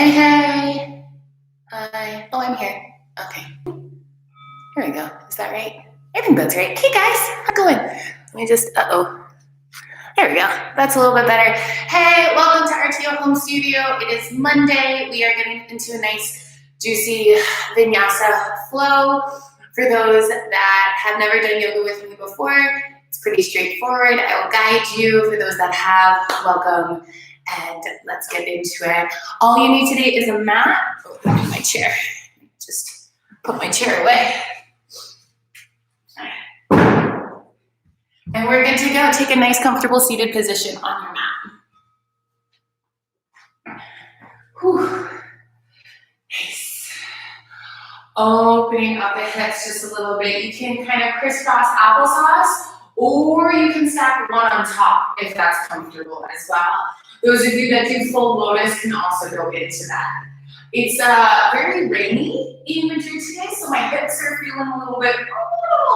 Hey, hey. Hi. Oh, I'm here. Okay. Here we go. Is that right? I think that's right. Hey, guys. How's it going? Let me just, There we go. That's a little bit better. Hey, welcome to Artio Home Studio. It is Monday. We are getting into a nice, juicy Vinyasa flow. For those that have never done yoga with me before, it's pretty straightforward. I will guide you. For those that have, welcome. And let's get into it. All you need today is a mat. Oh, that'd be my chair. Just put my chair away. And we're good to go. Take a nice, comfortable seated position on your mat. Whew. Nice. Opening up the hips just a little bit. You can kind of crisscross applesauce, or you can stack one on top if that's comfortable as well. Those of you that do full lotus can also go into that. It's very rainy in Madrid today, so my hips are feeling a little bit,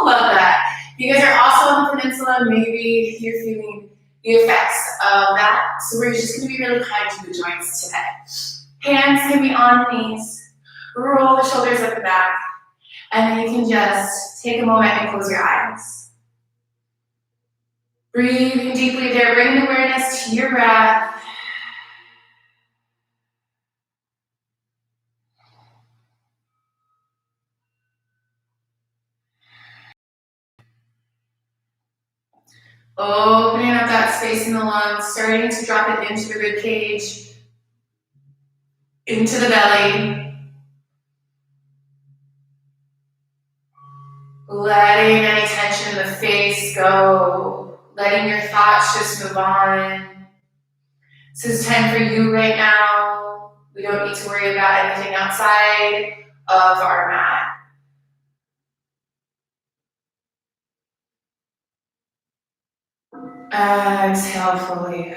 love that. You guys are also on the peninsula, maybe you're feeling the effects of that. So we're just gonna be really kind to the joints today. Hands can be on the knees, roll the shoulders up the back, and then you can just take a moment and close your eyes. Breathing deeply there, bringing awareness to your breath. Opening up that space in the lungs, starting to drop it into the rib cage, into the belly. Letting any tension in the face go. Letting your thoughts just move on. This is time for you right now. We don't need to worry about anything outside of our mat. Exhale fully.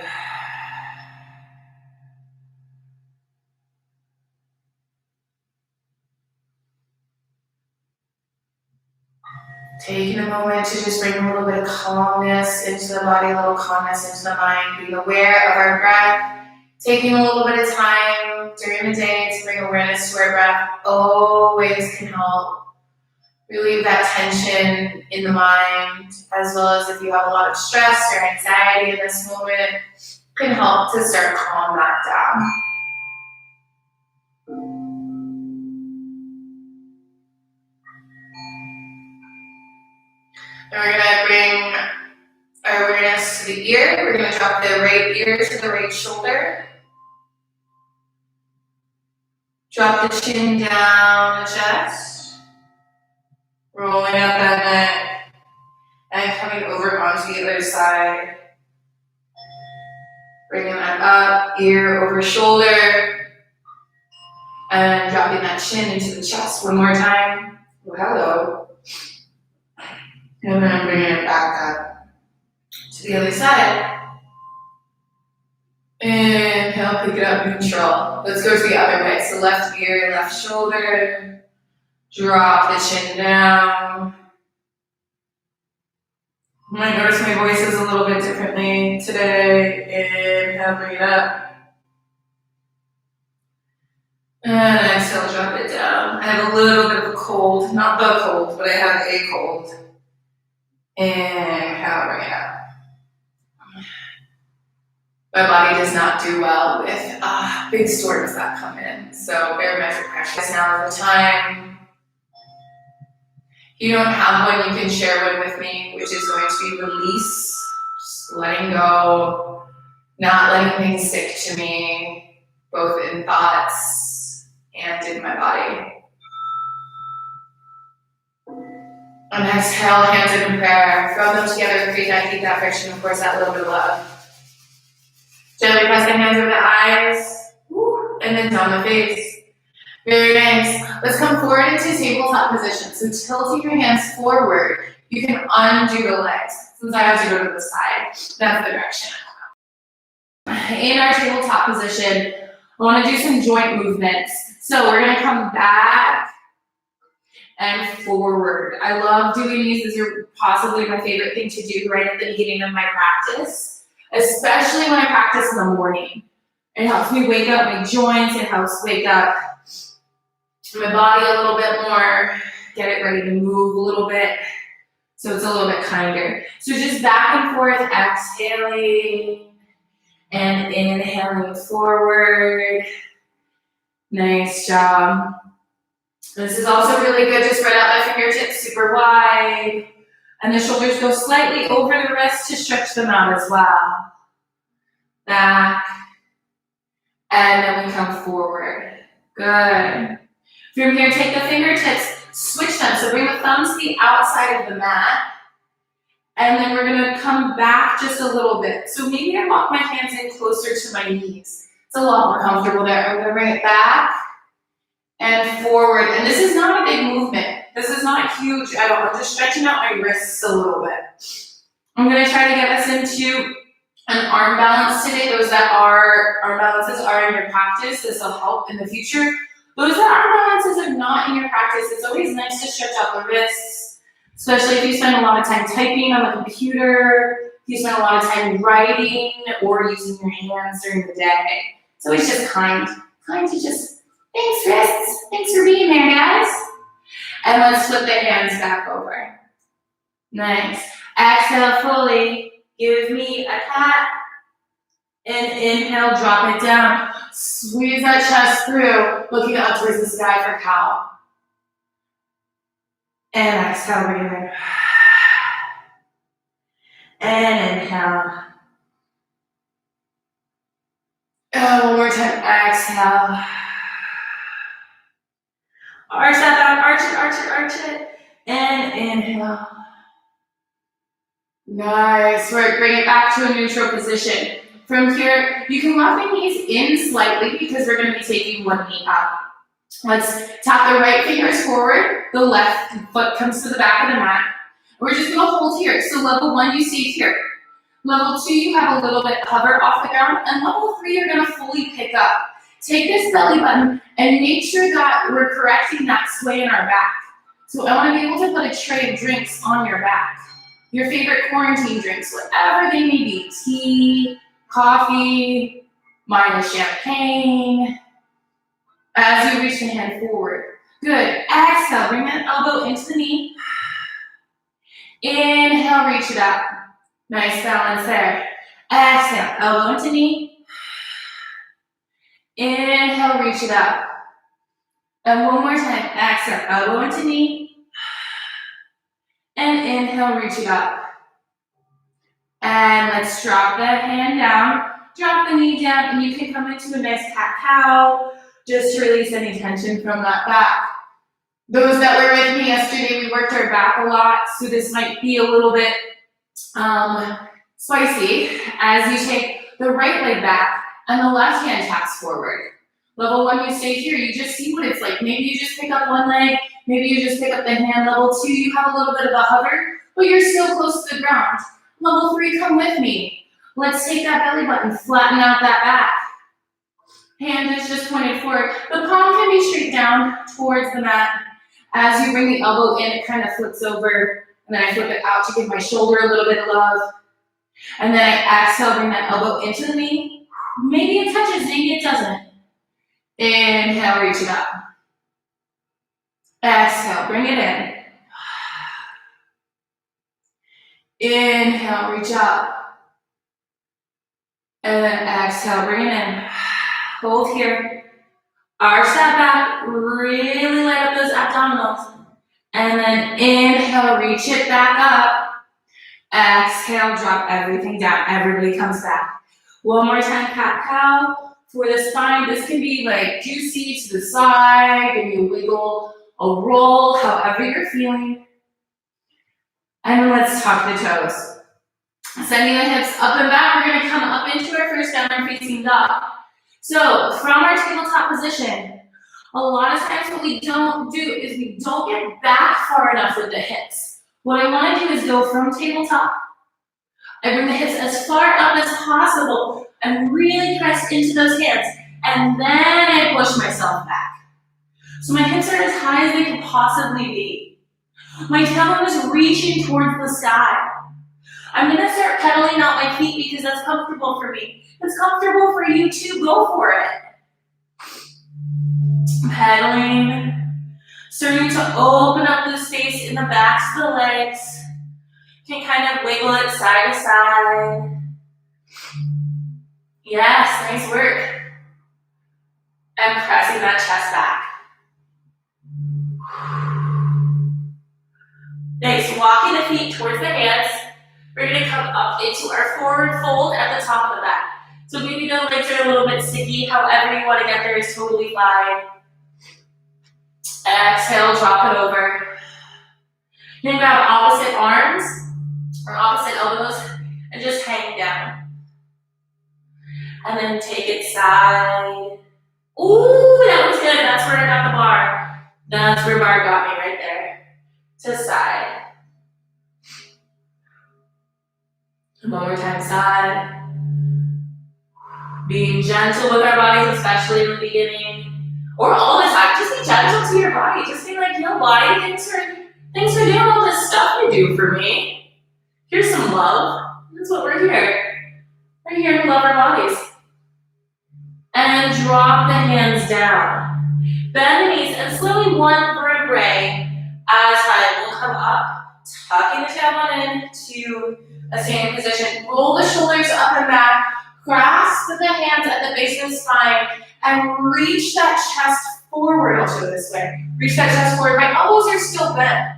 Taking a moment to just bring a little bit of calmness into the body, a little calmness into the mind, being aware of our breath. Taking a little bit of time during the day to bring awareness to our breath always can help relieve that tension in the mind, as well as if you have a lot of stress or anxiety in this moment, can help to start calm that down. And we're gonna bring our awareness to the ear. We're gonna drop the right ear to the right shoulder. Drop the chin down the chest. Rolling up that neck. And coming over onto the other side. Bringing that up, ear over shoulder. And dropping that chin into the chest one more time. Oh, hello. And then bringing it back up to the other side. Inhale, pick it up, neutral. Let's go to the other way. So left ear, left shoulder. Drop the chin down. You might notice my voice is a little bit differently today. Inhale, bring it up. And exhale, drop it down. I have a little bit of a cold, not the cold, but I have a cold. Inhale, bring it up. My body does not do well with big storms that come in. So barometric pressure is now the time. If you don't have one, you can share one with me, which is going to be release, just letting go, not letting things stick to me, both in thoughts and in my body. And exhale, hands in prayer. Throw them together, create that heat, that friction, of course, that little bit of love. Gently press the hands over the eyes, and then down the face. Very nice. Let's come forward into tabletop position. So tilting your hands forward, you can undo the legs. Since I have to go to the side, that's the direction. In our tabletop position, I want to do some joint movements. So we're going to come back and forward. I love doing these. These are possibly my favorite thing to do right at the beginning of my practice, especially when I practice in the morning. It helps me wake up my joints. It helps wake up my body a little bit more, get it ready to move a little bit. So it's a little bit kinder. So just back and forth, exhaling and inhaling forward. Nice job. This is also really good to spread out my fingertips super wide. And the shoulders go slightly over the wrists to stretch them out as well. Back. And then we come forward. Good. From here, take the fingertips, switch them. So bring the thumbs to the outside of the mat. And then we're gonna come back just a little bit. So maybe I walk my hands in closer to my knees. It's a lot more comfortable there. I'm gonna bring it back and forward. And this is not a big movement. This is not huge at all. I'm just stretching out my wrists a little bit. I'm gonna try to get us into an arm balance today. Those that are arm balances are in your practice. This will help in the future. Those that arm balances are not in your practice, it's always nice to stretch out the wrists, especially if you spend a lot of time typing on the computer, if you spend a lot of time writing or using your hands during the day. So it's just kind to just, thanks wrists, thanks for being there guys. And let's flip the hands back over. Nice. Exhale fully, give me a cat. And inhale, drop it down. Squeeze that chest through, looking up towards the sky for cow. And exhale, bring it in. And inhale. One more time, exhale. Arch that back, arch it. And inhale. Nice work, bring it back to a neutral position. From here, you can lock the knees in slightly because we're going to be taking one knee up. Let's tap the right fingers forward, the left foot comes to the back of the mat. We're just going to hold here. So level 1, you stay here. Level 2, you have a little bit hover off the ground. And level 3, you're going to fully pick up. Take this belly button and make sure that we're correcting that sway in our back. So I want to be able to put a tray of drinks on your back. Your favorite quarantine drinks, whatever they may be. Tea, coffee, mine is champagne. As you reach the hand forward. Good. Exhale, bring that elbow into the knee. Inhale, reach it up. Nice balance there. Exhale, elbow into knee. Inhale, reach it up. And one more time. Exhale, elbow into knee. And inhale, reach it up. And let's drop that hand down. Drop the knee down, and you can come into a nice cat-cow. Just to release any tension from that back. Those that were with me yesterday, we worked our back a lot, so this might be a little bit spicy as you take the right leg back and the left hand taps forward. Level 1, you stay here, you just see what it's like. Maybe you just pick up one leg, maybe you just pick up the hand. Level 2, you have a little bit of a hover, but you're still close to the ground. Level 3, come with me. Let's take that belly button, flatten out that back. Hand is just pointed forward. The palm can be straight down towards the mat. As you bring the elbow in, it kind of flips over, and then I flip it out to give my shoulder a little bit of love. And then I exhale, bring that elbow into the knee. Maybe it touches, maybe it doesn't. Inhale, reach it up. Exhale, bring it in. Inhale, reach up. And then exhale, bring it in. Hold here. Arch that back, really light up those abdominals. And then inhale, reach it back up. Exhale, drop everything down. Everybody comes back. One more time, cat-cow. For the spine, this can be like juicy to the side, give you a wiggle, a roll, however you're feeling. And then let's tuck the toes. Sending the hips up and back, we're gonna come up into our first downward facing dog. So from our tabletop position, a lot of times what we don't do is we don't get back far enough with the hips. What I want to do is go from tabletop. I bring the hips as far up as possible and really press into those hands. And then I push myself back. So my hips are as high as they can possibly be. My tailbone is reaching towards the sky. I'm going to start pedaling out my feet because that's comfortable for me. it's comfortable for you to go for it. Pedaling. Starting to open up the space in the backs of the legs. You can kind of wiggle it side to side. Yes, nice work. And pressing that chest back. Nice, walking the feet towards the hands. We're gonna come up into our forward fold at the top of the back. So maybe the legs are a little bit sticky, however you wanna get there is totally fine. Exhale, drop it over. You're gonna grab opposite arms or opposite elbows and just hang down. And then take it side. Ooh, that was good. That's where I got the bar. That's where bar got me right there. To side. One more time, side. Being gentle with our bodies, especially in the beginning. Or all the time, just be gentle to your body. Just be like, yo, body, thanks for doing all this stuff you do for me. Here's some love. That's what we're here. We're here to love our bodies. And drop the hands down. Bend the knees and slowly one vertebrae as high will come up, tucking the tailbone into a standing position. Roll the shoulders up and back. Grasp the hands at the base of the spine and reach that chest forward. I'll show it this way. Reach that chest forward. My elbows are still bent.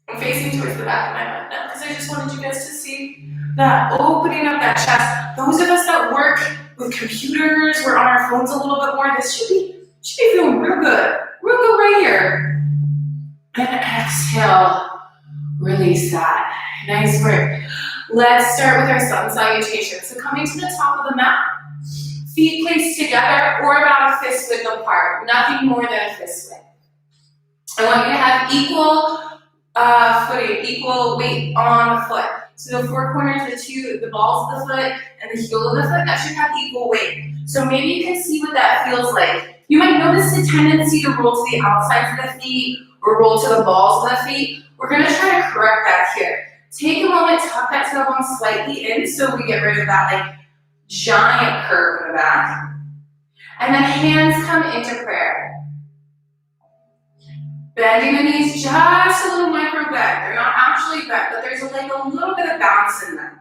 I'm facing towards the back of my mat now because I just wanted you guys to see that opening up that chest. Those of us that work with computers, we're on our phones a little bit more, this should be feeling real good. Real good right here. And exhale, release that. Nice work. Let's start with our sun salutation. So coming to the top of the mat, feet placed together or about a fist width apart, nothing more than a fist width. I want you to have equal footing, equal weight on the foot. So the four corners, the balls of the foot and the heel of the foot, that should have equal weight. So maybe you can see what that feels like. You might notice a tendency to roll to the outsides of the feet or roll to the balls of the feet. We're gonna try to correct that here. Take a moment, tuck that tailbone slightly in so we get rid of that like giant curve in the back. And then hands come into prayer. Bending the knees, just a little micro bend. They're not actually bent, but there's like a little bit of bounce in them.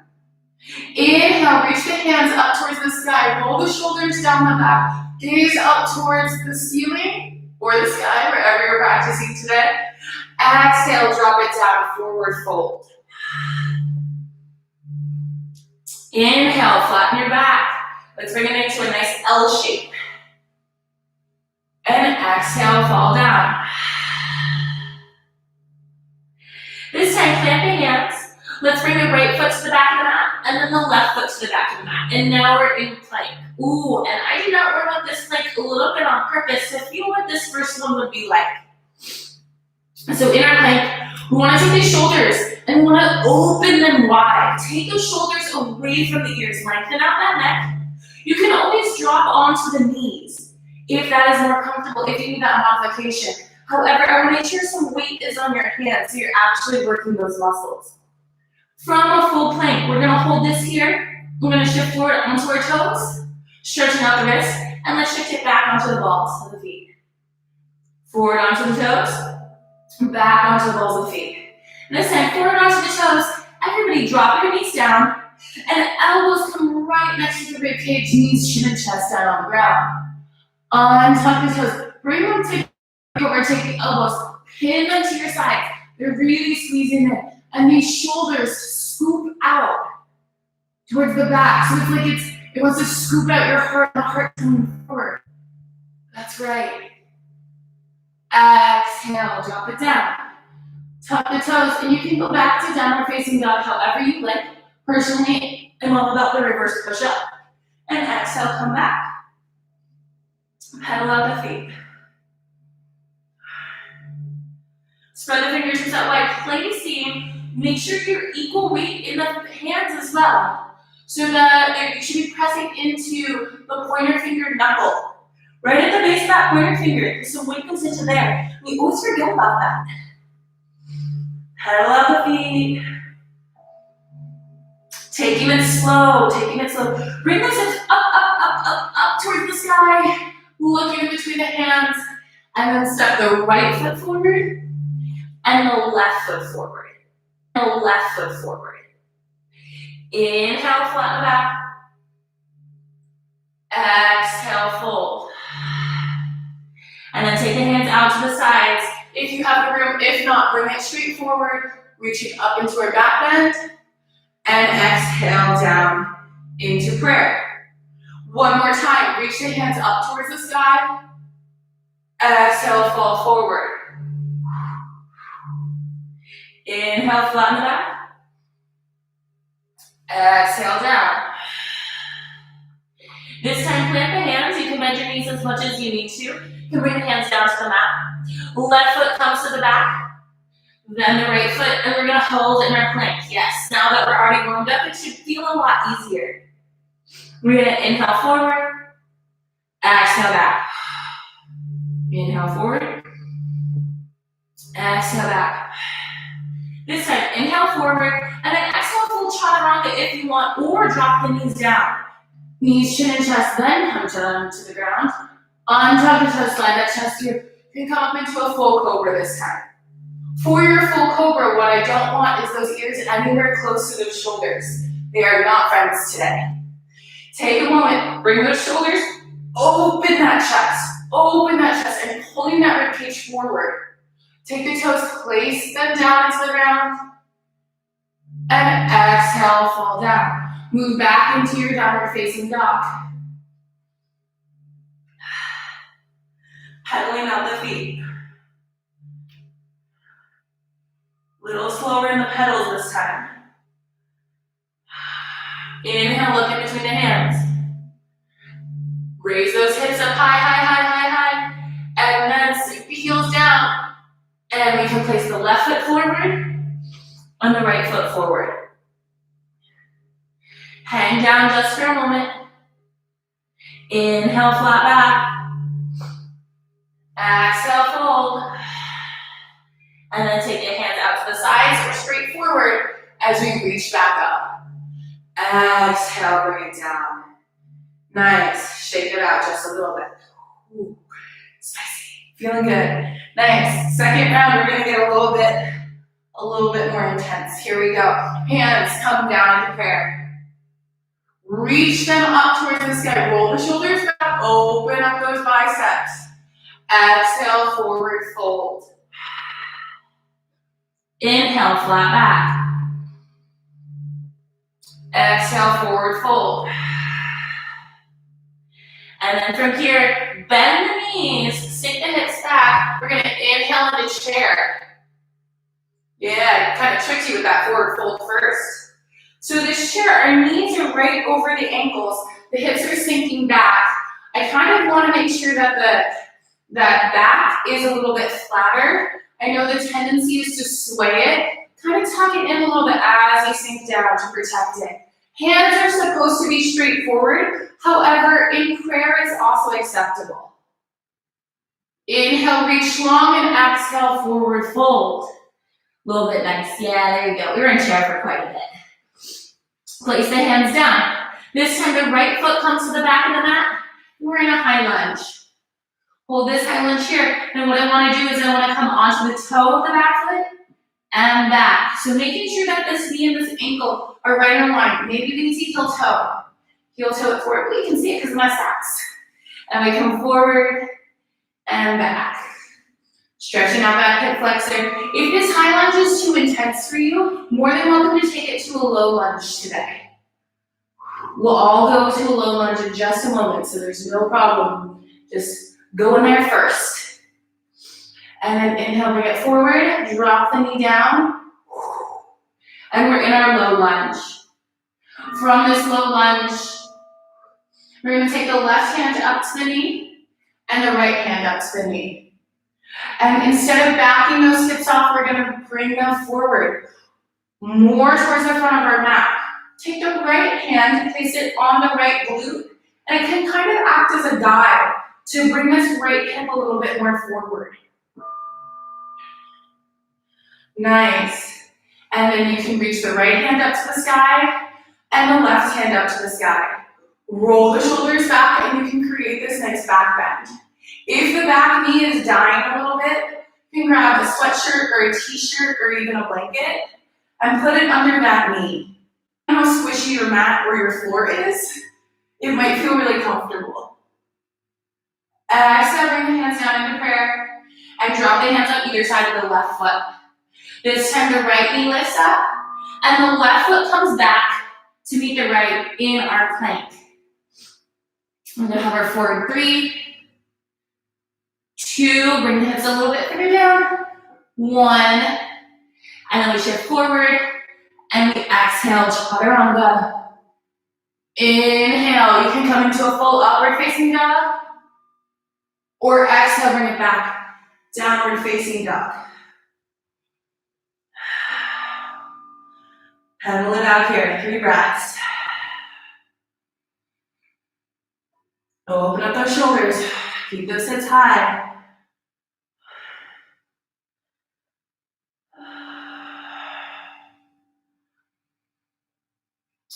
Inhale, reach the hands up towards the sky. Roll the shoulders down the back. Gaze up towards the ceiling or the sky, wherever you're practicing today. Exhale, drop it down, forward fold. Inhale, flatten your back. Let's bring it into a nice L shape. And exhale, fall down. This time, clamp your hands. Let's bring the right foot to the back of the mat, and then the left foot to the back of the mat. And now we're in plank. Ooh, and I did not warm up this plank a little bit on purpose to feel what this first one would be like. So in our plank, we want to take the shoulders and we want to open them wide. Take the shoulders away from the ears. Lengthen out that neck. You can always drop onto the knees if that is more comfortable, if you need that modification. However, I want to make sure some weight is on your hands so you're actually working those muscles. From a full plank, we're going to hold this here. We're going to shift forward onto our toes, stretching out the wrists, and let's shift it back onto the balls of the feet. Forward onto the toes, back onto the balls of the feet. And this time, forward onto the toes. Everybody drop your knees down, and elbows come right next to the rib cage, knees, chin, and chest down on the ground. Untuck the toes. Bring them together. Over, take the elbows, pin them to your sides. They're really squeezing in. And these shoulders scoop out towards the back. So it's like it wants to scoop out your heart, the heart coming forward. That's right. Exhale, drop it down. Tuck the toes, and you can go back to downward facing dog however you like. Personally, I'm all about the reverse push-up. And exhale, come back. Pedal out the feet. Spread the fingertips out wide, placing, make sure you're equal weight in the hands as well. So that you should be pressing into the pointer finger knuckle. Right at the base of that pointer finger, so weight goes into there. We always forget about that. Pedal out the feet. Taking it slow, taking it slow. Bring those hips up towards the sky. Looking between the hands. And then step the right foot forward and the left foot forward. The left foot forward. Inhale, flatten the back. Exhale, fold. And then take the hands out to the sides. If you have the room, if not, bring it straight forward, reaching up into our back bend. And exhale down into prayer. One more time, reach the hands up towards the sky. Exhale, fall forward. Inhale, flatten the back. Exhale down. This time, plant the hands. You can bend your knees as much as you need to. You can bring the hands down to the mat. Left foot comes to the back. Then the right foot, and we're gonna hold in our plank. Yes, now that we're already warmed up, it should feel a lot easier. We're gonna inhale forward, exhale back. Inhale forward, exhale back. This time, inhale forward, and then exhale, full chaturanga if you want, or drop the knees down. Knees, chin, and chest, then come down to the ground. On top of the chest, slide that chest here. You can come up into a full cobra this time. For your full cobra, what I don't want is those ears anywhere close to those shoulders. They are not friends today. Take a moment, bring those shoulders, open that chest, and pulling that ribcage forward. Take the toes, place them down into the ground, and exhale, fall down. Move back into your downward facing dog. Pedaling out the feet. Little slower in the pedals this time. Inhale, look in between the hands. Raise those hips up high. And then sink the heels down. And we can place the left foot forward and the right foot forward. Hang down just for a moment. Inhale, flat back. Exhale, fold. And then take your hands out to the sides or straight forward as we reach back up. Exhale, bring it down. Nice. Shake it out just a little bit. Ooh, spicy. Feeling good. Nice. Second round, we're gonna get a little bit more intense. Here we go. Hands come down into prayer. Reach them up towards the sky. Roll the shoulders back. Open up those biceps. Exhale, forward fold. Inhale, flat back. Exhale, forward fold. And then from here, bend the knees, sink the hips back. We're gonna inhale into chair. Yeah, kind of tricked you with that forward fold first. So this chair, our knees are right over the ankles. The hips are sinking back. I kind of want to make sure that that back is a little bit flatter. I know the tendency is to sway it. Kind of tuck it in a little bit as you sink down to protect it. Hands are supposed to be straightforward. However, in prayer, it's also acceptable. Inhale, reach long, and exhale, forward fold. A little bit nice. Yeah, there you go. We were in chair for quite a bit. Place the hands down. This time, the right foot comes to the back of the mat. We're in a high lunge. Hold this high lunge here. And what I want to do is I want to come onto the toe of the back foot and back. So making sure that this knee and this ankle are right in line. Maybe we can see heel toe. Heel toe it forward. Well, you can see it because of my socks. And we come forward and back. Stretching out that hip flexor. If this high lunge is too intense for you, more than welcome to take it to a low lunge today. We'll all go to a low lunge in just a moment, so there's no problem. Just go in there first. And then inhale, bring it forward, drop the knee down. And we're in our low lunge. From this low lunge, we're gonna take the left hand up to the knee and the right hand up to the knee. And instead of backing those hips off, we're gonna bring them forward, more towards the front of our mat. Take the right hand, place it on the right glute, and it can kind of act as a guide to bring this right hip a little bit more forward. Nice. And then you can reach the right hand up to the sky and the left hand up to the sky. Roll the shoulders back and you can create this nice back bend. If the back knee is dying a little bit, you can grab a sweatshirt or a t-shirt or even a blanket and put it under that knee. I don't know how squishy your mat or your floor is. It might feel really comfortable. Exhale, bring the hands down into prayer and drop the hands on either side of the left foot. This time the right knee lifts up and the left foot comes back to meet the right in our plank. We're gonna have our forward 3, 2, bring the hips a little bit further down, 1, and then we shift forward and we exhale, chaturanga. Inhale, you can come into a full upward facing dog, or exhale, bring it back, downward facing dog. Pedal it out here, 3 breaths. Open up those shoulders, keep those hips high.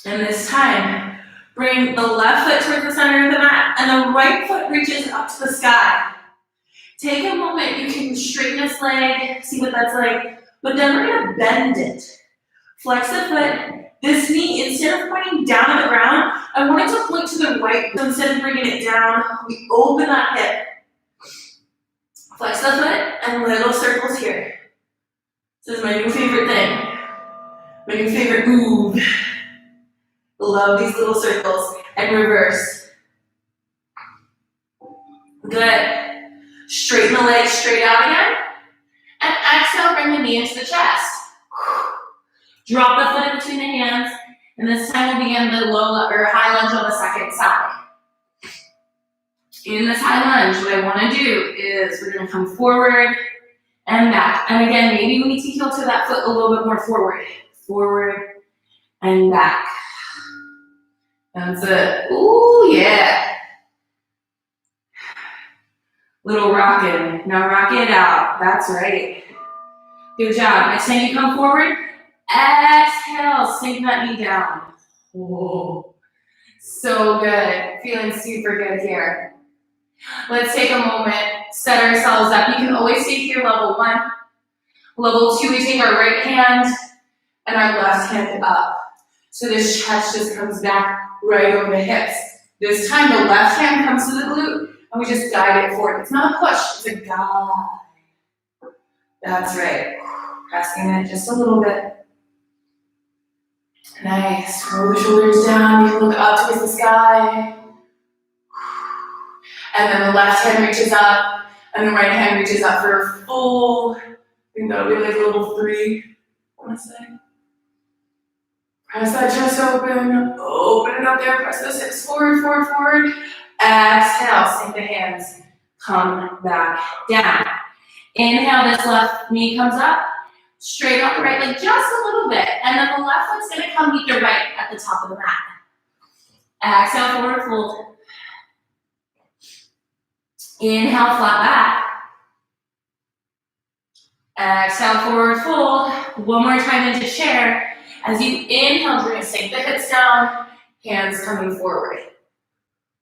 And this time, bring the left foot towards the center of the mat and the right foot reaches up to the sky. Take a moment, you can straighten this leg, see what that's like, but then we're gonna bend it. Flex the foot. This knee, instead of pointing down at the ground, I want it to point to the right. So instead of bringing it down, we open that hip. Flex the foot and little circles here. This is my new favorite thing. My new favorite move. Love these little circles. And reverse. Good. Straighten the legs straight out again. And exhale, bring the knee into the chest. Drop the foot in between the hands, and this time we'll begin the low or high lunge on the second side. In this high lunge, what I want to do is we're going to come forward and back. And again, maybe we need to heel to that foot a little bit more forward. Forward and back. That's it. Ooh, yeah. Little rockin'. Now rock it out. That's right. Good job. Next time you come forward, exhale, sink that knee down. Whoa. So good. Feeling super good here. Let's take a moment, set ourselves up. You can always stay here, level 1. Level 2, we take our right hand and our left hand up. So this chest just comes back right over the hips. This time the left hand comes to the glute and we just guide it forward. It's not a push, it's a guide. That's right. Pressing it just a little bit. Nice. Roll the shoulders down. You can look up towards the sky. And then the left hand reaches up, and the right hand reaches up for a full, I think that'll be like level 3, I want to say. Press that chest open, open it up there, press those hips forward, forward, forward. Exhale, sink the hands, come back down. Inhale, this left knee comes up, straight on the right leg just a little bit, and then the left foot's gonna come meet the right at the top of the mat. Exhale, forward fold. Inhale, flat back. Exhale, forward fold. One more time into chair. As you inhale, you're gonna sink the hips down, hands coming forward.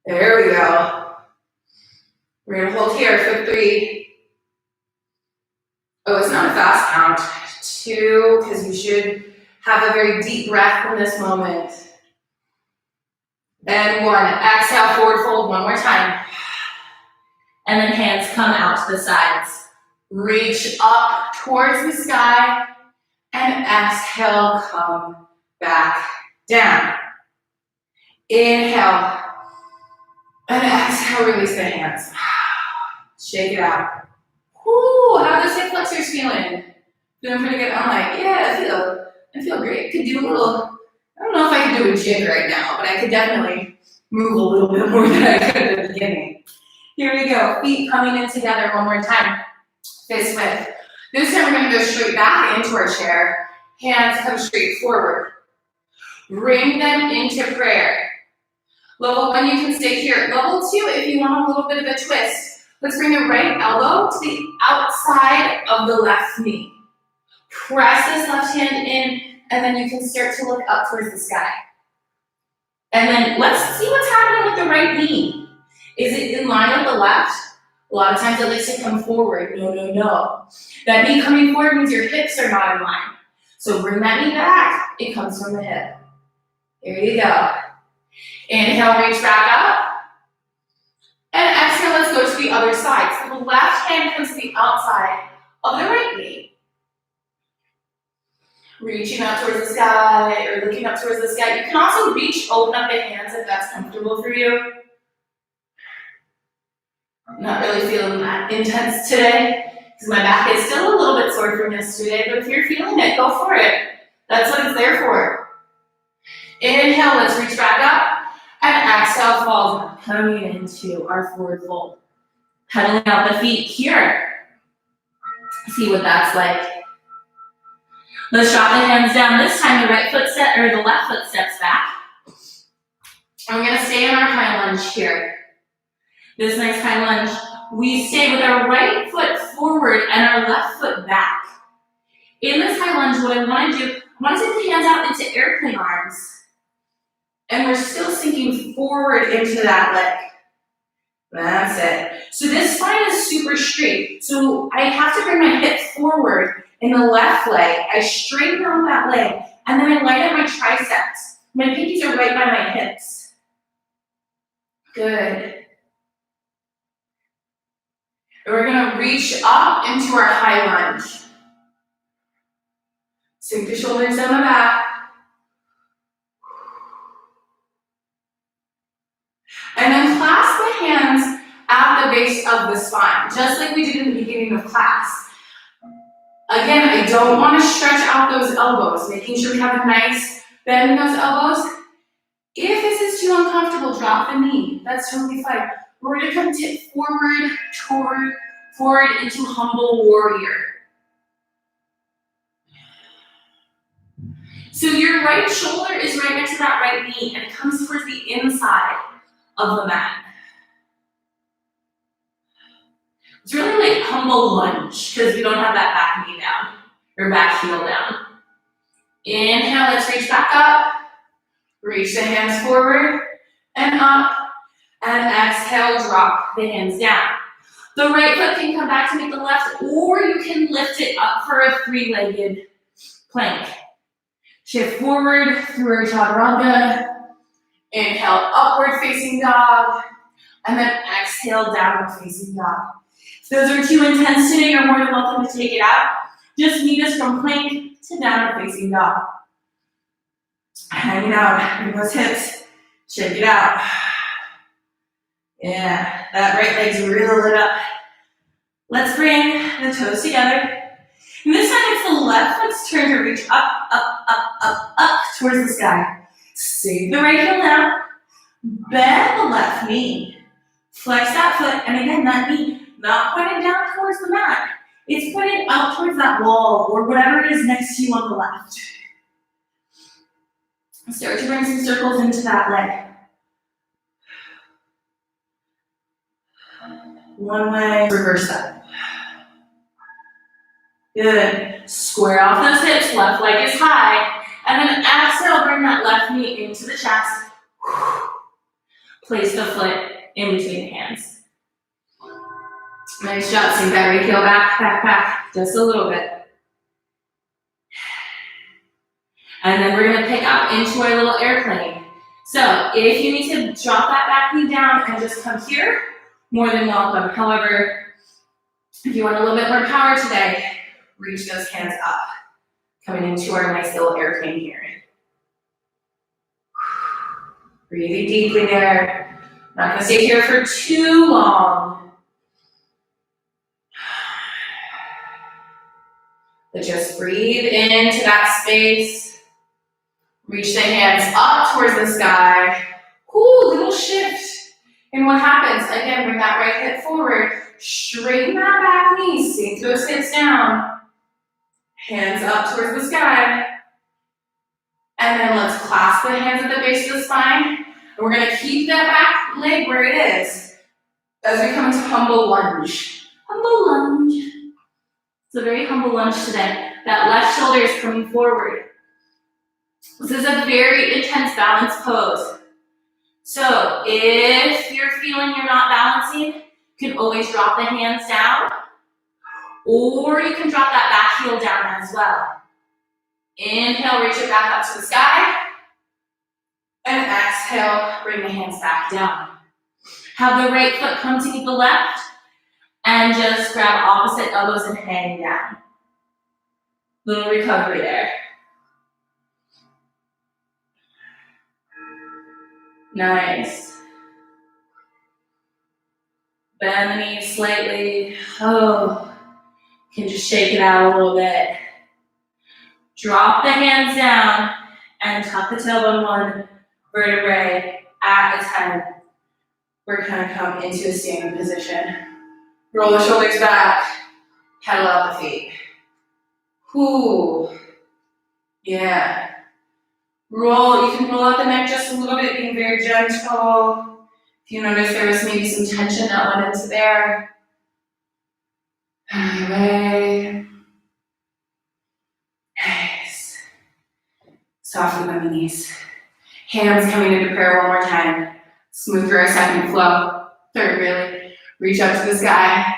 There we go. We're gonna hold here for 3. Oh, it's not a fast count. 2, because you should have a very deep breath in this moment. And 1, exhale, forward fold one more time. And then hands come out to the sides. Reach up towards the sky and exhale, come back down. Inhale and exhale, release the hands. Shake it out. Whoo, how are the hip flexors feeling? Feeling pretty good? I'm like, yeah, I feel great. Could do a little, I don't know if I could do a jig right now, but I could definitely move a little bit more than I could at the beginning. Here we go, feet coming in together one more time. Fist width. This time we're gonna go straight back into our chair. Hands come straight forward. Bring them into prayer. Level 1, you can stay here. Level 2, if you want a little bit of a twist, let's bring the right elbow to the outside of the left knee. Press this left hand in, and then you can start to look up towards the sky. And then let's see what's happening with the right knee. Is it in line with the left? A lot of times it likes to come forward. No, no, no. That knee coming forward means your hips are not in line. So bring that knee back. It comes from the hip. There you go. Inhale, reach back up. And exhale, let's go to the other side. So the left hand comes to the outside of the right knee. Reaching out towards the sky or looking up towards the sky. You can also reach, open up the hands if that's comfortable for you. I'm not really feeling that intense today because my back is still a little bit sore from yesterday, but if you're feeling it, go for it. That's what it's there for. Inhale, let's reach back up, and exhale, fall down, coming into our forward fold. Pedaling out the feet here. See what that's like. Let's drop the hands down. This time the right foot step or the left foot steps back. And we're gonna stay in our high lunge here. This nice high lunge, we stay with our right foot forward and our left foot back. In this high lunge, what I want to do, I want to take the hands out into airplane arms. And we're still sinking forward into that leg. That's it. So this spine is super straight. So I have to bring my hip forward in the left leg. I straighten out that leg, and then I light up my triceps. My pinkies are right by my hips. Good. And we're gonna reach up into our high lunge. Sink the shoulders down the back. And then clasp the hands at the base of the spine, just like we did in the beginning of class. Again, I don't want to stretch out those elbows, making sure we have a nice bend in those elbows. If this is too uncomfortable, drop the knee. That's totally fine. We're going to come tip forward into humble warrior. So your right shoulder is right next to that right knee, and it comes towards the inside of the mat. It's really like humble lunge because we don't have that back knee down or back heel down. Inhale, let's reach back up. Reach the hands forward and up. And exhale, drop the hands down. The right foot can come back to meet the left, or you can lift it up for a three-legged plank. Shift forward through our chaturanga. Inhale, upward facing dog. And then exhale, downward facing dog. If those are too intense today, you're more than welcome to take it out. Just meet us from plank to downward facing dog. Hang it out, bring those hips, shake it out. Yeah, that right leg's really lit up. Let's bring the toes together. And this time it's the left foot's turn to reach up towards the sky. Save the right heel down. Bend the left knee. Flex that foot, and again, that knee not pointed down towards the mat. It's pointed out towards that wall or whatever it is next to you on the left. Start to bring some circles into that leg. One way, reverse that. Good. Square off those hips, left leg is high. And then exhale, bring that left knee into the chest. Place the foot in between the hands. Nice job. Sink that right heel back, just a little bit. And then we're gonna pick up into our little airplane. So if you need to drop that back knee down and just come here, more than welcome. However, if you want a little bit more power today, reach those hands up. Coming into our nice little airplane here. Breathing deeply there. Not gonna stay here for too long. But just breathe into that space. Reach the hands up towards the sky. Ooh, little shift. And what happens? Again, bring that right hip forward. Straighten that back knee. Sink those hips down. Hands up towards the sky. And then let's clasp the hands at the base of the spine. And we're going to keep that back leg where it is as we come into humble lunge. Humble lunge. It's a very humble lunge today. That left shoulder is coming forward. This is a very intense balance pose. So if you're feeling you're not balancing, you can always drop the hands down, or you can drop that back heel down as well. Inhale, reach it back up to the sky. And exhale, bring the hands back down. Have the right foot come to meet the left, and just grab opposite elbows and hang down. Little recovery there. Nice. Bend the knees slightly. Oh, you can just shake it out a little bit. Drop the hands down and tuck the tailbone one vertebrae at a time. We're gonna come into a standing position. Roll the shoulders back, pedal out the feet. Ooh, yeah. Roll, you can roll out the neck just a little bit, being very gentle. If you notice there was maybe some tension that went into there. Away. Nice. Softly bend the knees. Hands coming into prayer one more time. Smooth through our second flow. Third, really. Reach up to the sky.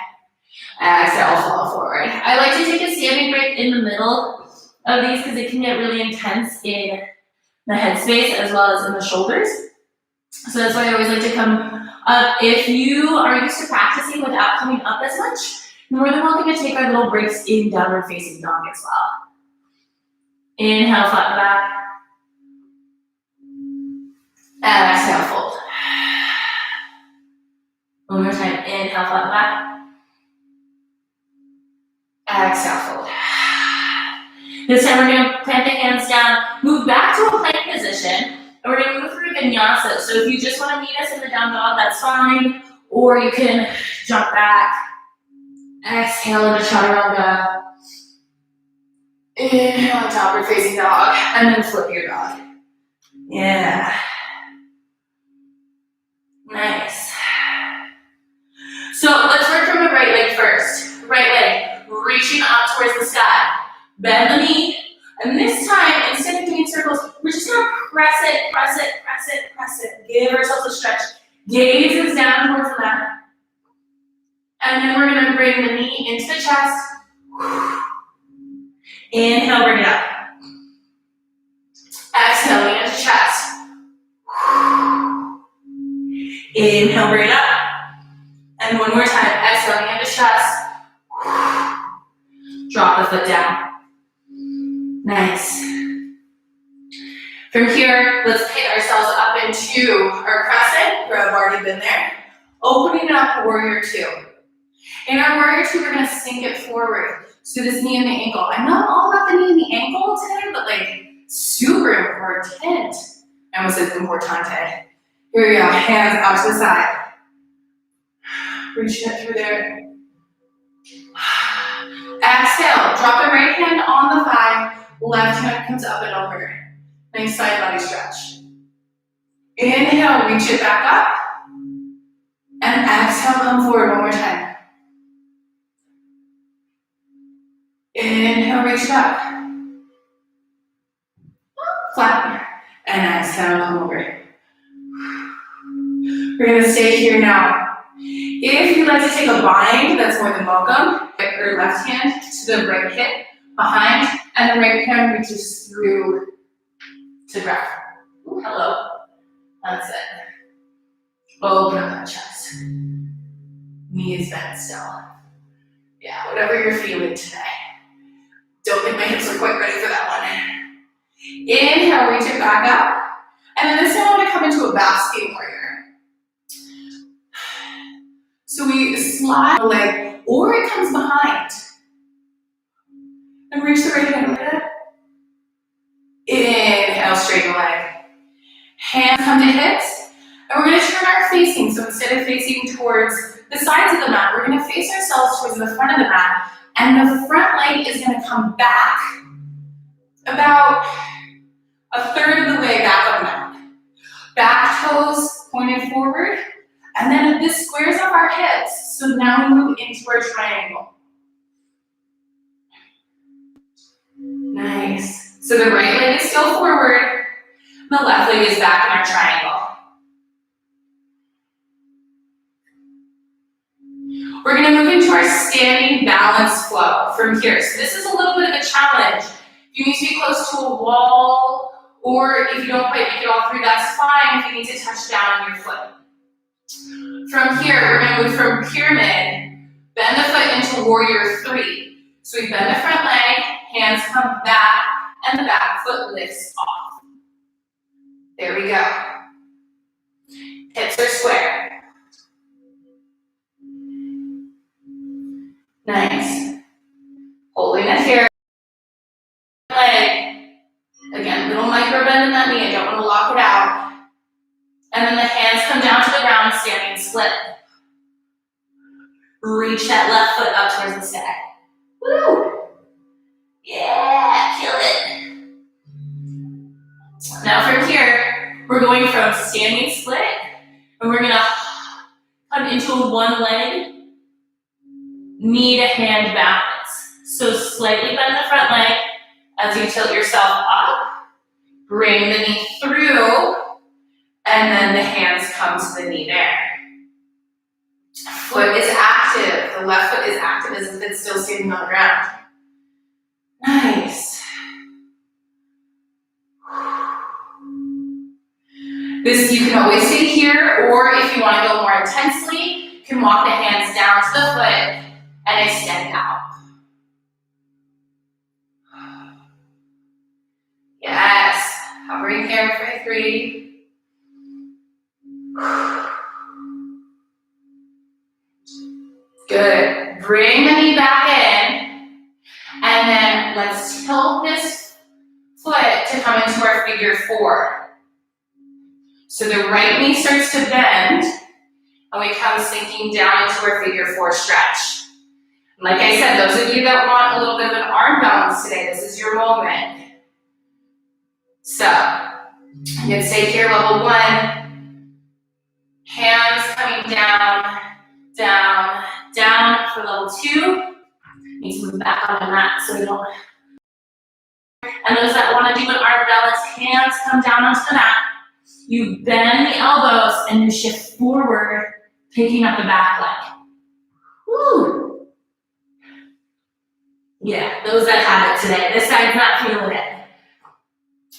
Exhale, fall forward. I like to take a standing break in the middle of these because it can get really intense in the head space as well as in the shoulders. So that's why I always like to come up. If you are used to practicing without coming up as much, you're more than welcome to take our little breaks in downward facing dog as well. Inhale, flatten the back. And exhale, fold. One more time. Inhale, flatten the back. Exhale, fold. This time we're going to plant the hands down, move back to a plank position, and we're going to move through Vinyasa. So if you just want to meet us in the down dog, that's fine. Or you can jump back. Exhale into chaturanga. Inhale, downward facing dog, and then flip your dog. Yeah. Nice. So let's work from the right leg first. Right leg, reaching up towards the sky. Bend the knee, and this time, instead of doing circles, we're just gonna press it, press it, press it, press it. Give ourselves a stretch. Gaze is down towards the mat. And then we're gonna bring the knee into the chest. Inhale, bring it up. Exhale, knee into chest. Inhale, bring it up. And one more time, exhale, knee into chest. Drop the foot down. Nice. From here, let's pick ourselves up into our crescent, where I've already been there. Opening up, warrior two. In our warrior two, we're gonna sink it forward. So this knee and the ankle. I'm not all about the knee and the ankle today, but like super important. I almost said importante. Here we go, hands out to the side. Reaching it through there. Exhale, drop the right hand on the thigh, left hand comes up and over. Nice side body stretch. Inhale, reach it back up. And exhale, come forward one more time. Inhale, reach it up. Flatten. And exhale, come over. We're gonna stay here now. If you'd like to take a bind, that's more than welcome. Get your left hand to the right hip behind, and the right hand reaches through to grab. Ooh, hello. That's it. Open up that chest. Knees bent still. Yeah, whatever you're feeling today. Don't think my hips are quite ready for that one. Inhale, reach it back up. And then this time I want to come into a basket warrior. So we slide the leg, or it comes behind. And reach the right hand with it. Inhale, straighten the leg. Hands come to hips. And we're going to turn our facing. So instead of facing towards the sides of the mat, we're going to face ourselves towards the front of the mat. And the front leg is going to come back about a third of the way back up and down. Back toes pointed forward. And then this squares up our hips. So now we move into our triangle. Nice. So the right leg is still forward. The left leg is back in our triangle. We're gonna move into our standing balance flow from here. So this is a little bit of a challenge. If you need to be close to a wall, or if you don't quite make it all through, that's fine if you need to touch down on your foot. From here, we're gonna move from pyramid, bend the foot into warrior three. So we bend the front leg, hands come back, and the back foot lifts off. There we go. Hips are square. Nice. Holding it here. Leg. Again, little micro bend in that knee. I don't want to lock it out. And then the hands come down to the ground, standing split. Reach that left foot up towards the sky. Woo! Yeah, kill it. Now from here, we're going from standing split, and we're gonna come into a one leg, knee to hand balance. So slightly bend the front leg as you tilt yourself up. Bring the knee through, and then the hands come to the knee there. Foot is active. The left foot is active as if it's still standing on the ground. Nice. This, you can always stay here, or if you want to go more intensely, you can walk the hands down to the foot and extend out. Yes. Hovering here for 3. Good. Bring the knee back in, and then let's tilt this foot to come into our figure 4. So the right knee starts to bend, and we come sinking down into our figure 4 stretch. And like I said, those of you that want a little bit of an arm balance today, this is your moment. So, you can stay here, level 1. Hands coming down, down, down for level 2. Need to move back on the mat so we don't. And those that want to do an arm balance, hands come down onto the mat. You bend the elbows and you shift forward, picking up the back leg. Woo! Yeah, those that have it today. This side's not feeling it.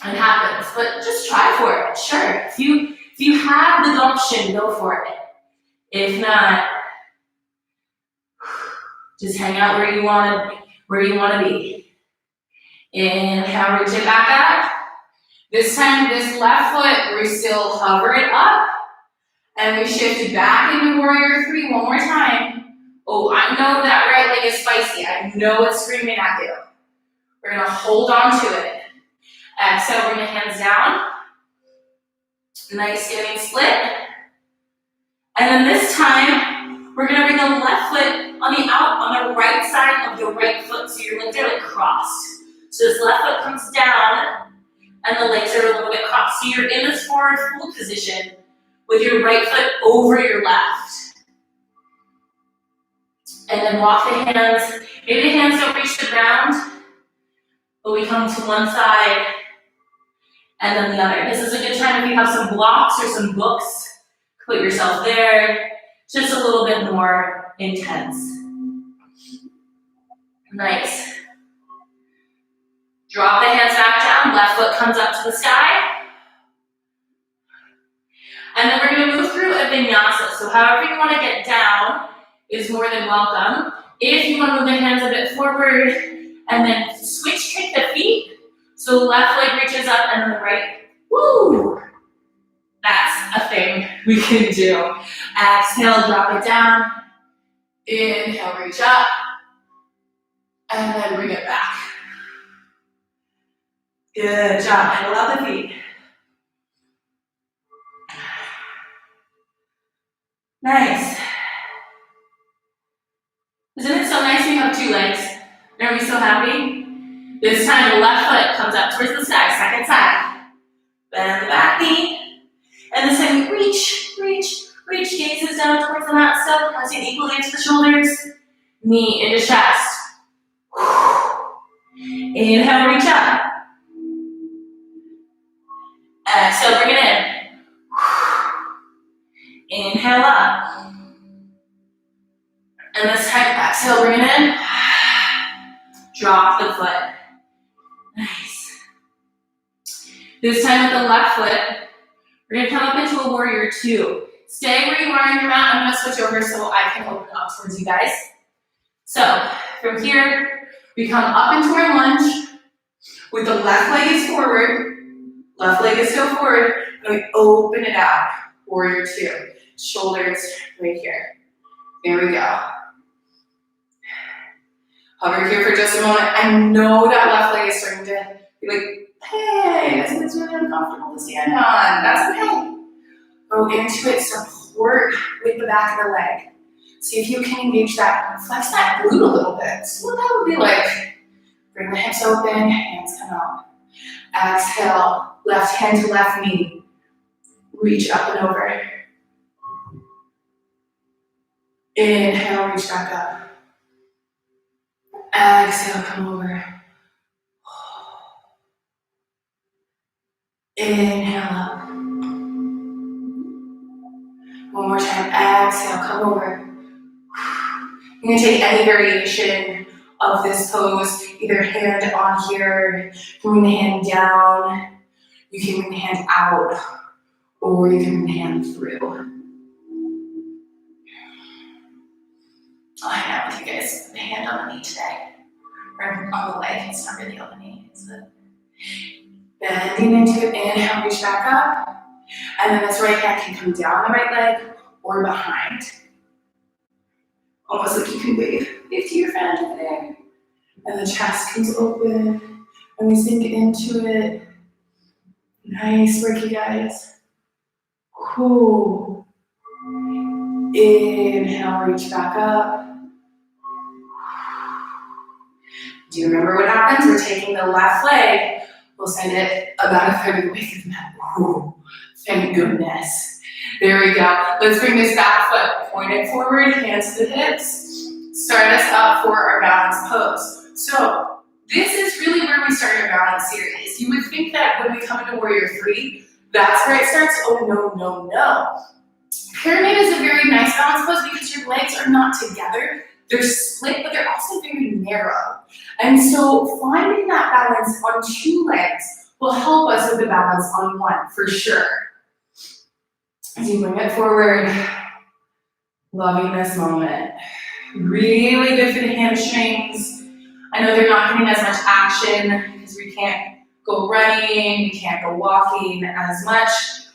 It happens, but just try for it. Sure, if you have the gumption, go for it. If not, just hang out where you want to be. Inhale, reach it back up. This time, this left foot, we still hover it up, and we shift back into warrior 3 one more time. Oh, I know that right leg is spicy. I know it's screaming at you. We're gonna hold on to it. Exhale, bring the hands down. Nice standing split. And then this time, we're gonna bring the left foot on the right side of the right foot. So your legs are like crossed. So this left foot comes down, and the legs are a little bit crossed. So you're in this forward fold position with your right foot over your left. And then walk the hands. Maybe the hands don't reach the ground, but we come to one side and then the other. This is a good time if you have some blocks or some books, put yourself there. Just a little bit more intense. Nice. Drop the hands back down, left foot comes up to the sky. And then we're gonna move through a vinyasa. So however you wanna get down is more than welcome. If you wanna move the hands a bit forward and then switch kick the feet. So the left leg reaches up and then the right. Woo! That's a thing we can do. Exhale, drop it down. Inhale, reach up. And then bring it back. Good job. Pedal out the feet. Nice. Isn't it so nice when you have 2 legs? Are we so happy? This time the left foot comes up towards the sky, second side. Bend the back knee. And this time we reach, gazes down towards the mat still, pressing equally into the shoulders. Knee into chest. Inhale, reach up. Exhale, bring it in. Inhale up. And this time, exhale, bring it in. Drop the foot. Nice. This time with the left foot, we're gonna come up into a warrior two. Stay where you are on your mat. I'm gonna switch over so I can open up towards you guys. So from here, we come up into our lunge with the left leg is forward, left leg is still forward, and we open it out. Warrior two. Shoulders right here. There we go. Hover here for just a moment. I know that left leg is starting to be like, hey, this is really uncomfortable to stand on. That's okay. Go into it, support with the back of the leg. See if you can engage that, flex that glute a little bit. See what that would be like. Bring the hips open, hands come out. Exhale, left hand to left knee. Reach up and over. Inhale, reach back up. Exhale, come over. Inhale up. One more time, exhale, come over. You're gonna take any variation of this pose, either hand on here, you can bring the hand down, you can bring the hand out, or you can bring the hand through. I'll hang out with you guys with the hand on the knee today. Or on the leg, it's not really on the knee, is it? Bending into it, inhale, reach back up. And then this right hand can come down the right leg or behind. Almost like you can wave to your friend over there. And the chest comes open, and we sink into it. Nice work, you guys. Cool. Inhale, reach back up. Do you remember what happens? We're taking the left leg, we'll send it about a third of the way through the mat. Ooh, thank goodness. There we go. Let's bring this back foot, point it forward, hands to the hips. Start us up for our balance pose. So this is really where we start our balance series. You would think that when we come into warrior three, that's where it starts. Oh, no, no, no. Pyramid is a very nice balance pose because your legs are not together. They're split, but they're also very narrow. And so finding that balance on two legs will help us with the balance on one, for sure. As you bring it forward, loving this moment. Really good for the hamstrings. I know they're not getting as much action because we can't go running, we can't go walking as much.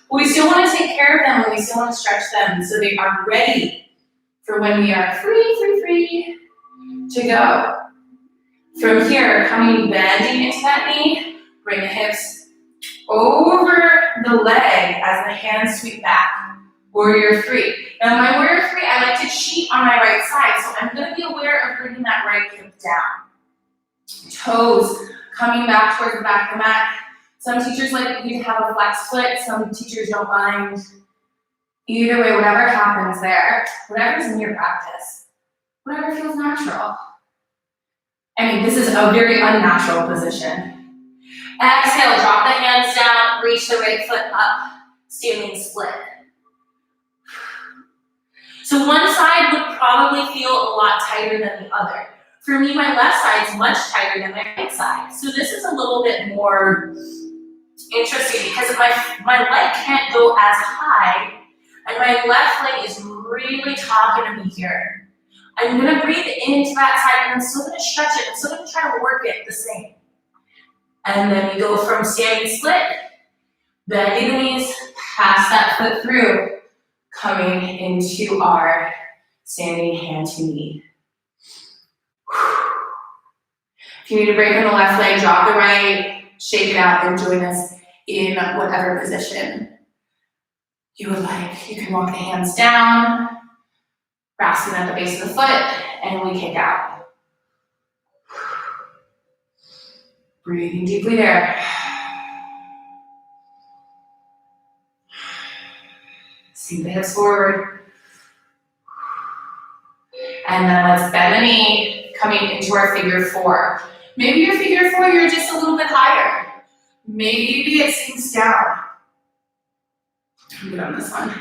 But we still want to take care of them and we still want to stretch them so they are ready for when we are free to go. From here, coming, bending into that knee, bring the hips over the leg as the hands sweep back. Warrior three. Now my warrior three, I like to cheat on my right side, so I'm gonna be aware of bringing that right hip down. Toes coming back towards the back of the mat. Some teachers like you to have a flex foot, some teachers don't mind. Either way, whatever happens there, whatever's in your practice, whatever feels natural. I mean, this is a very unnatural position. Exhale, drop the hands down, reach the right foot up, standing split. So one side would probably feel a lot tighter than the other. For me, my left side is much tighter than my right side. So this is a little bit more interesting because my leg can't go as high and my left leg is really talking to me here. I'm gonna breathe into that side and I'm still gonna stretch it. I'm still gonna try to work it the same. And then we go from standing split, bending the knees, pass that foot through, coming into our standing hand to knee. If you need a break on the left leg, drop the right, shake it out, and join us in whatever position you would like. You can walk the hands down, grasping at the base of the foot, and we kick out. Breathing deeply there. Sink the hips forward. And then let's bend the knee, coming into our figure four. Maybe your figure four, you're just a little bit higher. Maybe it sinks down. I'm good on this one.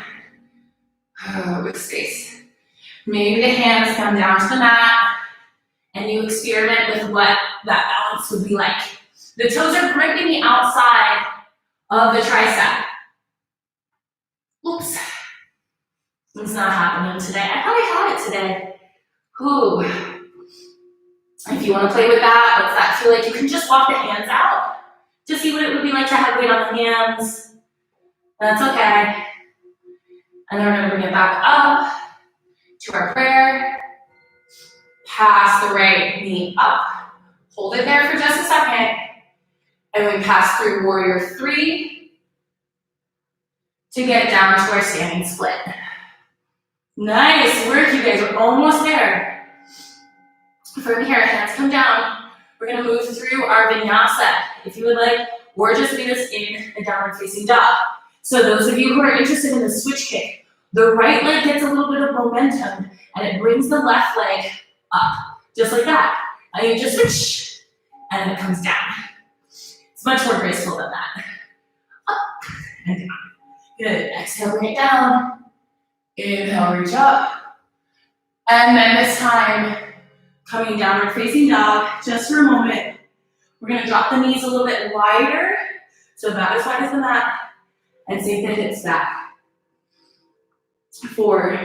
With space. Maybe the hands come down to the mat and you experiment with what that balance would be like. The toes are gripping the outside of the tricep. Oops. It's not happening today. I probably had it today. Ooh. If you want to play with that, what's that feel like? You can just walk the hands out to see what it would be like to have weight on the hands. That's okay. And then we're going to bring it back up to our prayer. Pass the right knee up. Hold it there for just a second. And we pass through warrior 3 to get down to our standing split. Nice work, you guys. We're almost there. From here, hands come down. We're going to move through our vinyasa, if you would like, or just do this in a downward facing dog. So those of you who are interested in the switch kick, the right leg gets a little bit of momentum, and it brings the left leg up, just like that. And you just switch, and then it comes down. It's much more graceful than that. Up and down. Good. Exhale, bring it down. Inhale, reach up. And then this time, coming downward facing dog, just for a moment. We're going to drop the knees a little bit wider, so about as wide as the mat, and sink the hips back. For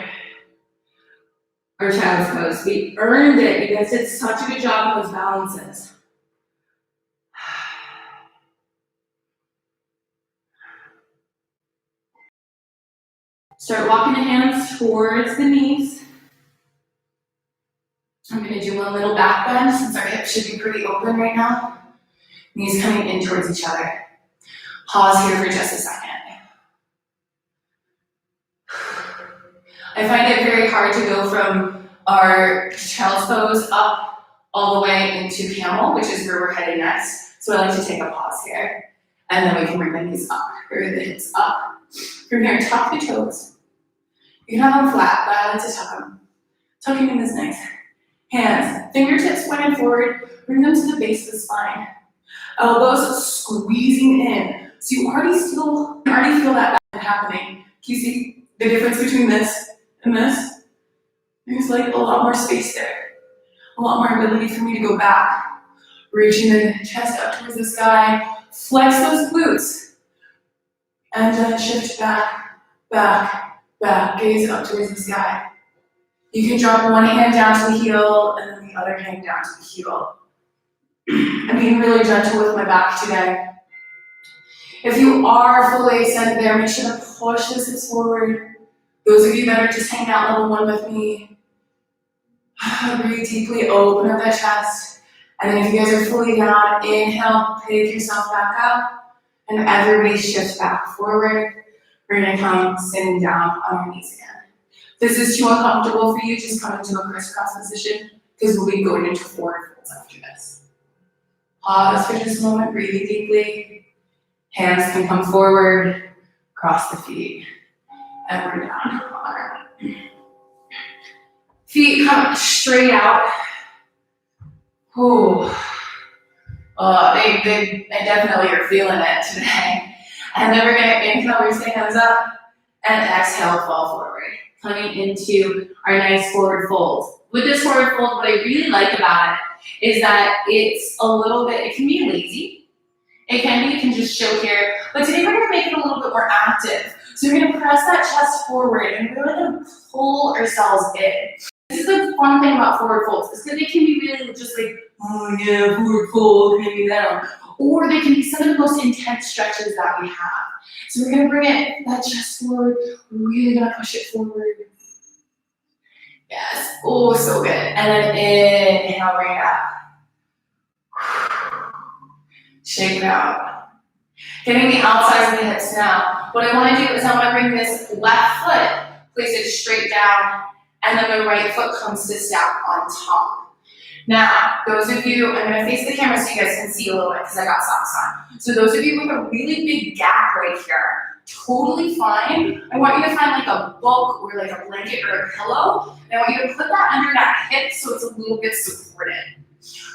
our child's pose. We earned it. You guys did such a good job with those balances. Start walking the hands towards the knees. I'm going to do one little back bend since our hips should be pretty open right now. Knees coming in towards each other. Pause here for just a second. I find it very hard to go from our child's pose up all the way into camel, which is where we're heading next. So I like to take a pause here. And then we can bring the knees up, or the hips up. From here, tuck the toes. You can have them flat, but I like to tuck them. Tucking in is nice. Hands, fingertips pointed forward, bring them to the base of the spine. Elbows squeezing in. So you already feel that happening. Can you see the difference between this and this? There's like a lot more space there. A lot more ability for me to go back. Reaching the chest up towards the sky. Flex those glutes. And then shift back, back, back. Gaze up towards the sky. You can drop one hand down to the heel and then the other hand down to the heel. I'm being really gentle with my back today. If you are fully extended there, make sure to push the hips forward. Those of you that are just hanging out level 1 with me, breathe deeply, open up that chest. And then if you guys are fully down, inhale, pick yourself back up, and everybody shift back forward. We're gonna come sitting down on our knees again. If this is too uncomfortable for you, just come into a crisscross position, because we'll be going into forward folds after this. Pause for just a moment, breathing deeply. Hands can come forward, cross the feet, and we're down. Feet come straight out. Ooh. They definitely are feeling it today. And then we're gonna inhale, reach the hands up, and exhale, fall forward. Coming into our nice forward fold. With this forward fold, what I really like about it is that it's a little bit, it can be lazy. It can be, you can just chill here. But today we're gonna make it a little bit more active. So we're gonna press that chest forward and we're gonna pull ourselves in. This is the fun thing about forward folds, is that they can be really just like, oh yeah, forward fold, maybe that. Or they can be some of the most intense stretches that we have. So we're gonna bring that chest forward. We're really gonna push it forward. Yes, oh, so good. And then inhale, bring it up. Shake it out. Getting the outsides of the hips now. What I wanna do is I wanna bring this left foot, place it straight down, and then the right foot comes to stack on top. Now, those of you, I'm gonna face the camera so you guys can see a little bit because I got socks on. So those of you with a really big gap right here, totally fine. I want you to find like a book or like a blanket or a pillow. And I want you to put that under that hip so it's a little bit supported.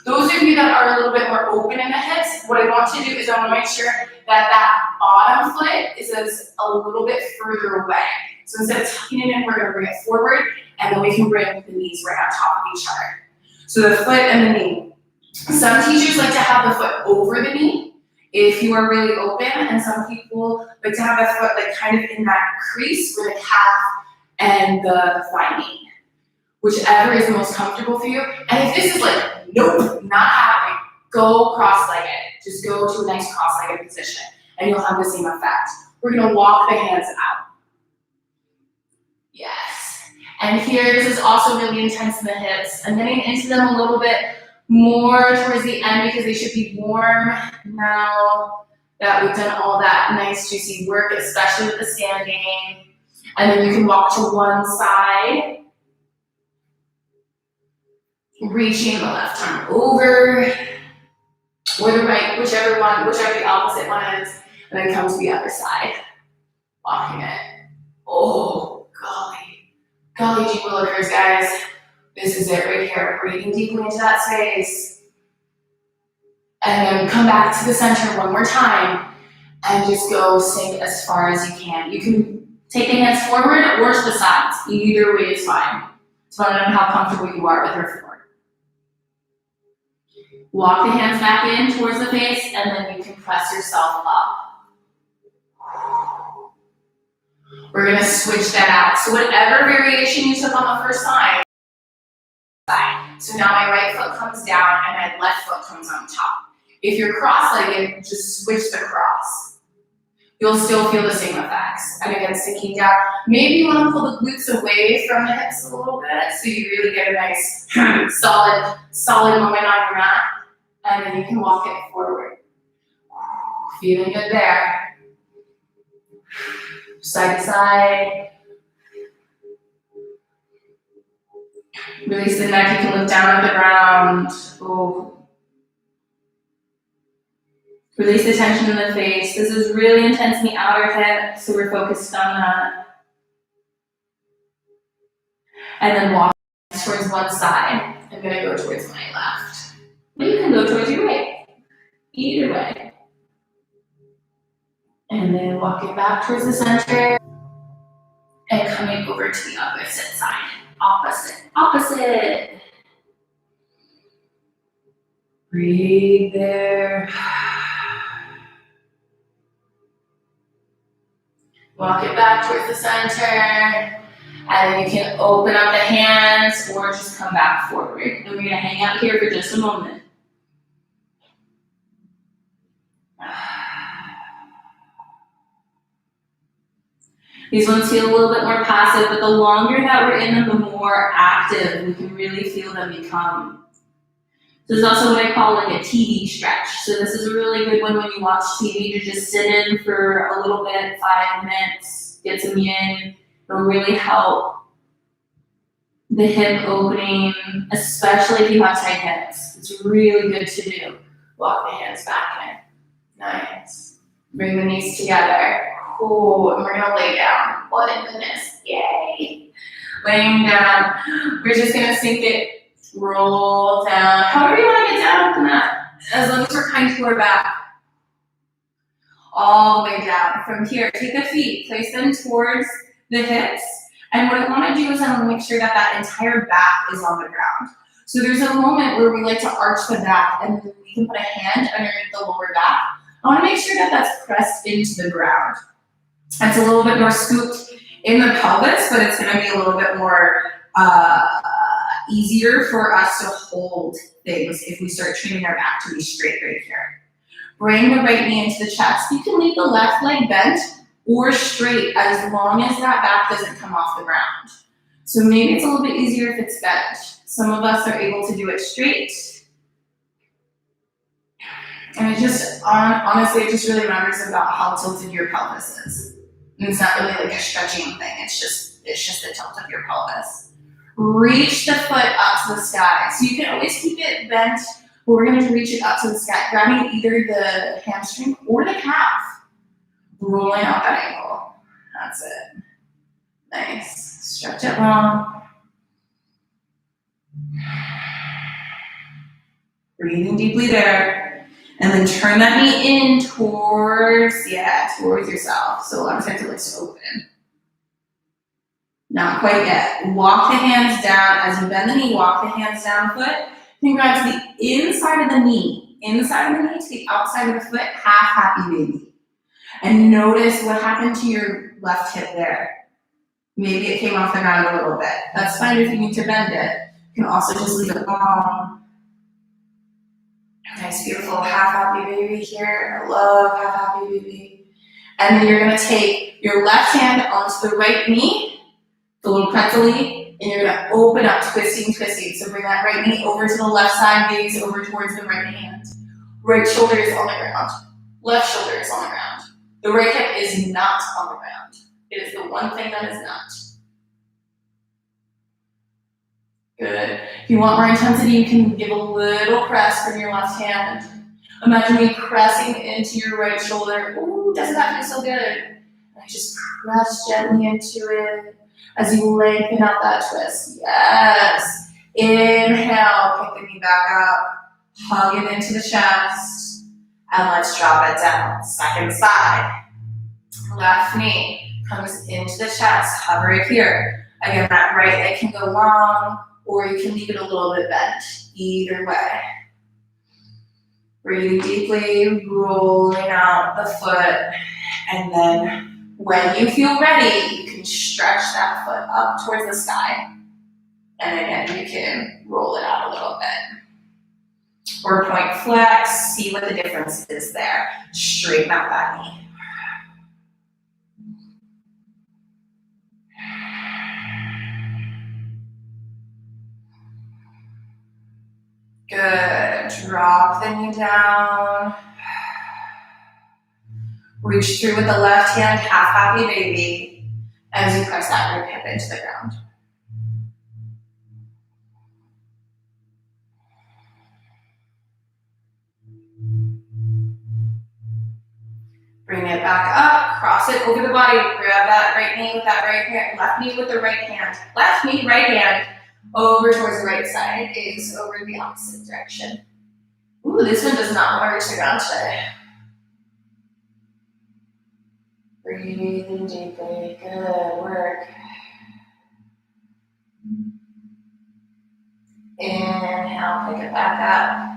Those of you that are a little bit more open in the hips, what I want to do is I want to make sure that that bottom foot is a little bit further away. So instead of tucking it in, we're going to bring it forward and then we can bring the knees right on top of each other. So the foot and the knee. Some teachers like to have the foot over the knee if you are really open, and some people like to have the foot like kind of in that crease where the calf and the thigh meet. Whichever is the most comfortable for you. And if this is like, nope, not happening, go cross-legged. Just go to a nice cross-legged position and you'll have the same effect. We're gonna walk the hands out. Yes. And here, this is also really intense in the hips. I'm getting into them a little bit more towards the end because they should be warm now that we've done all that nice juicy work, especially with the standing. And then you can walk to one side. Reaching the left arm over, or the right, whichever the opposite one is, and then come to the other side. Walking it. Oh, golly gee willikers, guys. This is it right here. Breathing deeply into that space. And then come back to the center one more time, and just go sink as far as you can. You can take the hands forward or to the sides. Either way is fine. It's depending on how comfortable you are with your forward. Walk the hands back in towards the face, and then you can press yourself up. We're gonna switch that out. So whatever variation you took on the first side. So now my right foot comes down and my left foot comes on top. If you're cross-legged, just switch the cross. You'll still feel the same effects. And again, sinking down. Maybe you wanna pull the glutes away from the hips a little bit so you really get a nice solid moment on your mat. And then you can walk it forward. Feeling good there. Side to side. Release the neck, you can look down at the ground. Ooh. Release the tension in the face. This is really intense in the outer hip, so we're focused on that. And then walk towards one side. I'm gonna go towards my left. You can go towards your right, either way. And then walking back towards the center and coming over to the opposite side. Opposite. Breathe there. Walk it back towards the center. And then you can open up the hands or just come back forward. And we're gonna hang out here for just a moment. These ones feel a little bit more passive, but the longer that we're in them, the more active we can really feel them become. This is also what I call like a TV stretch. So this is a really good one when you watch TV to just sit in for a little bit, 5 minutes, get some yin. It'll really help the hip opening, especially if you have tight hips. It's really good to do. Walk the hands back in. Nice. Bring the knees together. Cool. And we're gonna lay down. Oh my goodness. Yay. Laying down. We're just gonna sink it. Roll down. However you want to get down with the mat. As long as we're kind to our back. All the way down. From here, take the feet, place them towards the hips. And what I want to do is I want to make sure that that entire back is on the ground. So there's a moment where we like to arch the back and we can put a hand underneath the lower back. I want to make sure that that's pressed into the ground. It's a little bit more scooped in the pelvis, but it's going to be a little bit more easier for us to hold things if we start training our back to be straight right here. Bring the right knee into the chest. You can leave the left leg bent or straight as long as that back doesn't come off the ground. So maybe it's a little bit easier if it's bent. Some of us are able to do it straight. And it just, honestly, it just really matters about how tilted your pelvis is. And it's not really like a stretching thing. It's just the tilt of your pelvis. Reach the foot up to the sky. So you can always keep it bent, but we're going to reach it up to the sky, grabbing either the hamstring or the calf. Rolling out that ankle. That's it. Nice. Stretch it long. Breathing deeply there. And then turn that knee in towards yourself. So a lot of times it likes to open. Not quite yet. Walk the hands down. As you bend the knee, walk the hands down the foot. You can grab to the inside of the knee to the outside of the foot, half happy baby. And notice what happened to your left hip there. Maybe it came off the ground a little bit. That's fine if you need to bend it. You can also just leave it long. Nice, beautiful half happy baby here. I love half happy baby. And then you're gonna take your left hand onto the right knee, the little pretzel-y, and you're gonna open up, twisting. So bring that right knee over to the left side, gaze over towards the right hand. Right shoulder is on the ground. Left shoulder is on the ground. The right hip is not on the ground. It is the one thing that is not. Good. If you want more intensity, you can give a little press from your left hand. Imagine me pressing into your right shoulder. Ooh, doesn't that feel so good? And I just press gently into it as you lengthen out that twist. Yes. Inhale, pick the knee back up. Hug it into the chest. And let's drop it down. Second side. Left knee comes into the chest. Hover it here. Again, that right leg can go long, or you can leave it a little bit bent. Either way. Breathing deeply, rolling out the foot, and then when you feel ready, you can stretch that foot up towards the sky. And again, you can roll it out a little bit. Or point flex, see what the difference is there. Straighten out that knee. Good. Drop the knee down. Reach through with the left hand, half happy baby, as you press that right hip into the ground. Bring it back up, cross it over the body, grab that right knee with that right hand, left knee with the right hand, left knee, right hand, over towards the right side, gaze over the opposite direction. Ooh, this one does not want to reach the ground today. Breathing deeply, good work. Inhale, pick it back up.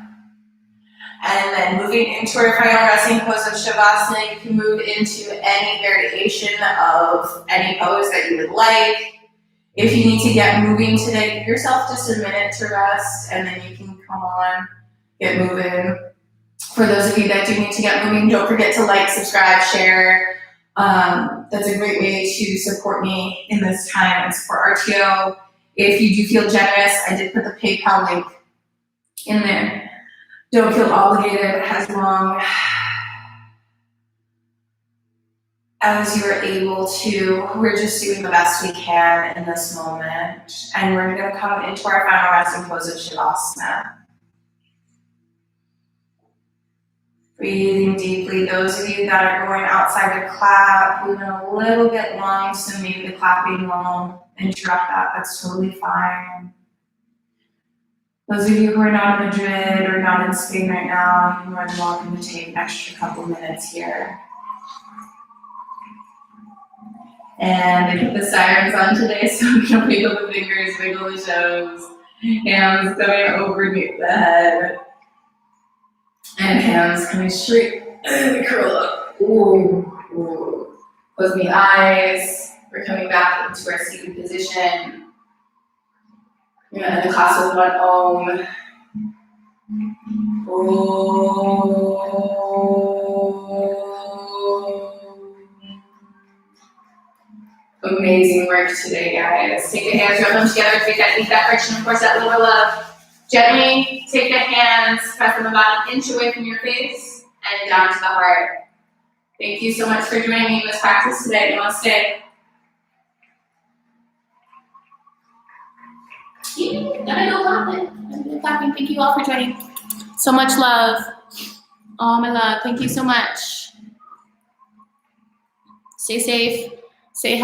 And then moving into our final resting pose of Shavasana, you can move into any variation of any pose that you would like. If you need to get moving today, give yourself just a minute to rest, and then you can come on, get moving. For those of you that do need to get moving, don't forget to like, subscribe, share. That's a great way to support me in this time and support Artio. If you do feel generous, I did put the PayPal link in there. Don't feel obligated as long as you're able to. We're just doing the best we can in this moment. And we're going to come into our final resting pose of Shavasana. Breathing deeply. Those of you that are going outside to clap, we went a little bit long, so maybe the clapping won't interrupt that. That's totally fine. Those of you who are not in Madrid or not in Spain right now, you're more than welcome to take an extra couple minutes here. And I put the sirens on today, so I'm going to wiggle the fingers, wiggle the toes, hands going over the head, and hands coming straight, curl up. Ooh, ooh. Close the eyes. We're coming back into our seated position. We're going to end the class with one Om. Amazing work today, guys. Take the hands, rub them together, take that friction, of course, that little love. Gently take the hands, press them about an inch away from your face, and down to the heart. Thank you so much for joining me in this practice today. Namaste. Gotta go clapping. Thank you all for joining. So much love. Oh, my love. Thank you so much. Stay safe. Stay healthy.